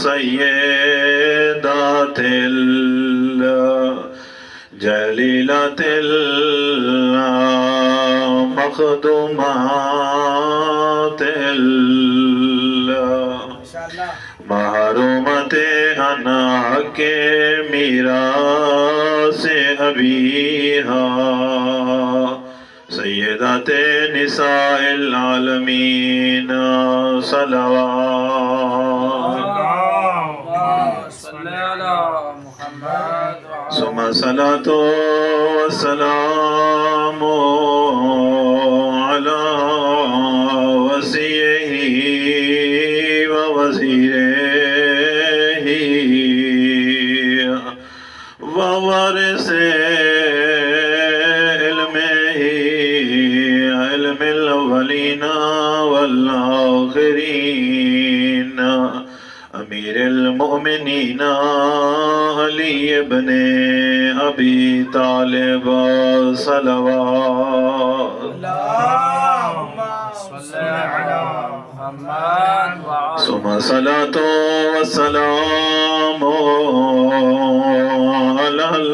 सय्यदातिल जलीलातिल मखदूमातिल महरूमते अना के मीरा से अबीहा सय्यदाते निसाइल आलमीन सलवात सुम्मा सलातो वस्सलामु अला वसीयही व वज़ीरिही व वारिसे इल्मिही इल्मिल अव्वलीना वल आखिरीन अमीरुल मोमिनीन अली इब्ने अबी तालिब सलवात सुम्मा सलातो वस्सलामु अलल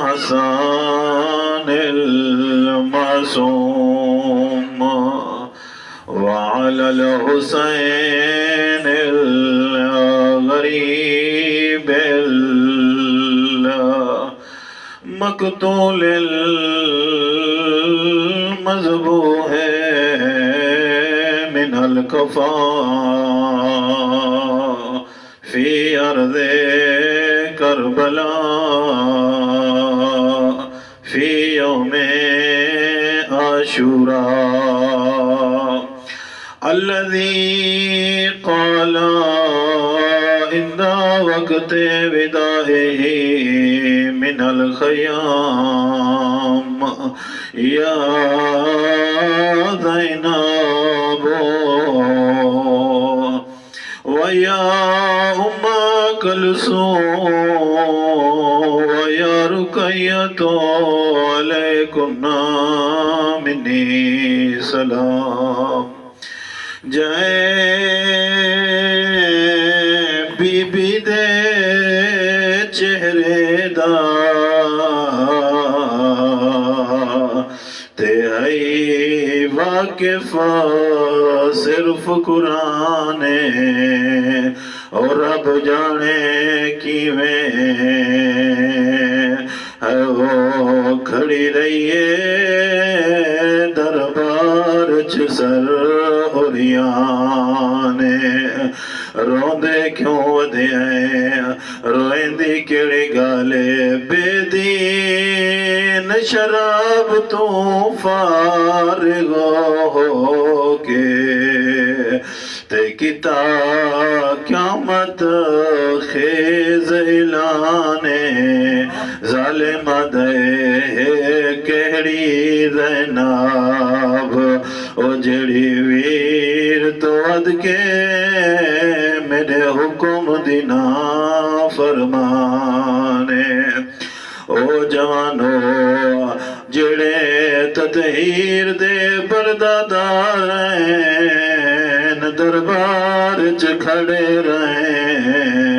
हसनिल मासूम व अलल हुसैनिल गरीबिल मक़तूलिल मज़बूह मिनल कफ़ा फ़ी अर्ज़े करबला फ़ी यौमे आशूरा अल्लज़ी क़ाला इंदा वक़्ते विदाइही मिनल ख़याम या ज़ैनबो व या उम्मा कुलसूम व या रुक़य्यतो अलैकुन्ना मिन्नी सलाम जय बीबी दे चेहरे दा ते आई वाकिफ़ा सिर्फ कुरान और रब जाने किवें है वो खड़ी रहिए दरबार च सर उरियाने रोंदे क्यों वधे रोएंदी केड़ी गाले बेदीन शराब तू फारिग हो के ते किता क़यामत खेज़ ऐलाने ज़ालिमा दे केड़ी ज़ैनब ओ जेड़ी वीर तो अद के मेरे हुक्म दिना फरमाने ओ जवानो जेड़े ततहीर दे बरदादार दरबार च खड़े रहेन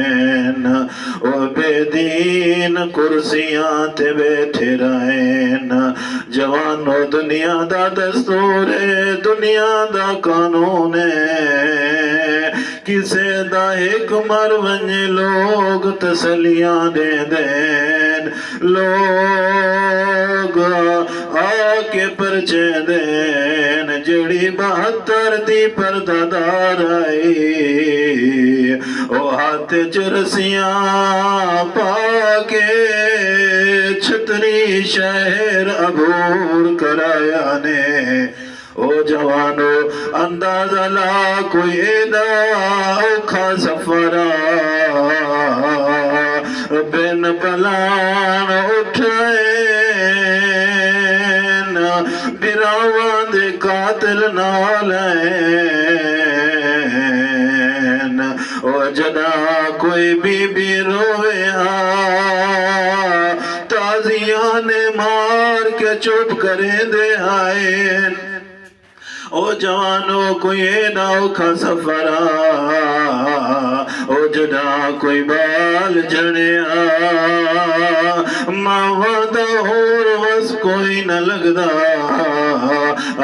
ओ बेदीन कुर्सियां ते बैठे रहेन जवानो दुनिया दा दस्तूर है दुनिया दा कानून है किसे दा एक मर वंजे लोग तसलियां दे देन लोग आके परचे देन जड़ी 72 दी परदादार आई ओ हाथ च रसियां पाके छतरी शहर अबूर कराया ने ओ जवानो अंदाजा ला कोई एदा औखा सफरा बिन बलान उठे बिरावां दे कातिल नाल ओ जदा कोई बीबी रोवे ताजियां ने मार के चुप करे दे आए ओ जवानो कोई ना औखा सफरा ओ जदा कोई बाल जड़िया मावा दा होर वस कोई न लगदा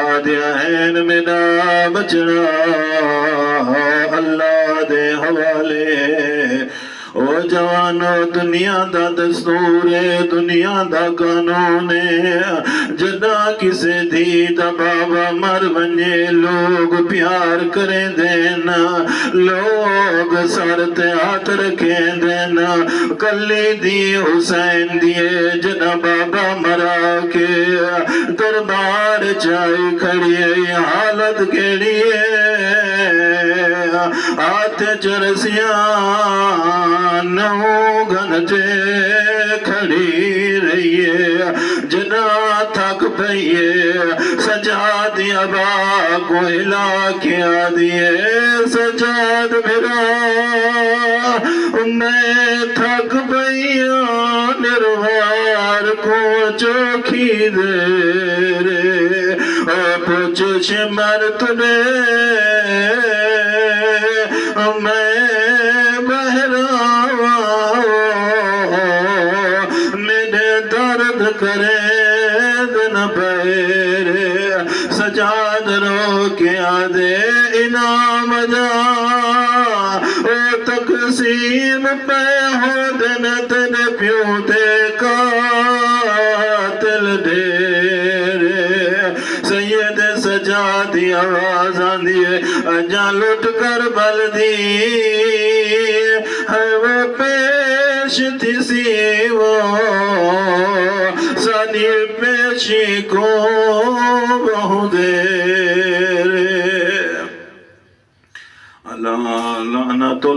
आदिया हैन मेरा बचना अल्लाह दे हवाले ओ जवानो दुनिया दा दस्तूर है दुनिया दा कानून है जदा किसे धी दा बाबा मर वने लोग प्यार करे देना लोग सर ते हाथ रखे देना कली दी हुसैन दिए जदा बाबा मरा के दरबार चाई खड़ी है हालत केड़ी है हाथ चरसिया नौ घंटे खड़ी रहिए जना थक पइए सजा दिया बा कोयला क्या दिए सजाद मेरा मैं थक पइया निर्वार को चोखी दे रे पूछ शिमर तुने मैं बहरा मेरे दर्द करे दिन पैरे सजाद रो क्या दे इनाम जा ओ तकसीम पे हो दिन दिन प्यों ते कातिल ढेरे सैयद सजा दी आवाज आंदी है अजा लुट कर बल दी है वो पेश थी सी वो सानी पेशी को बहु देर अल्लाह लानतुल्लाह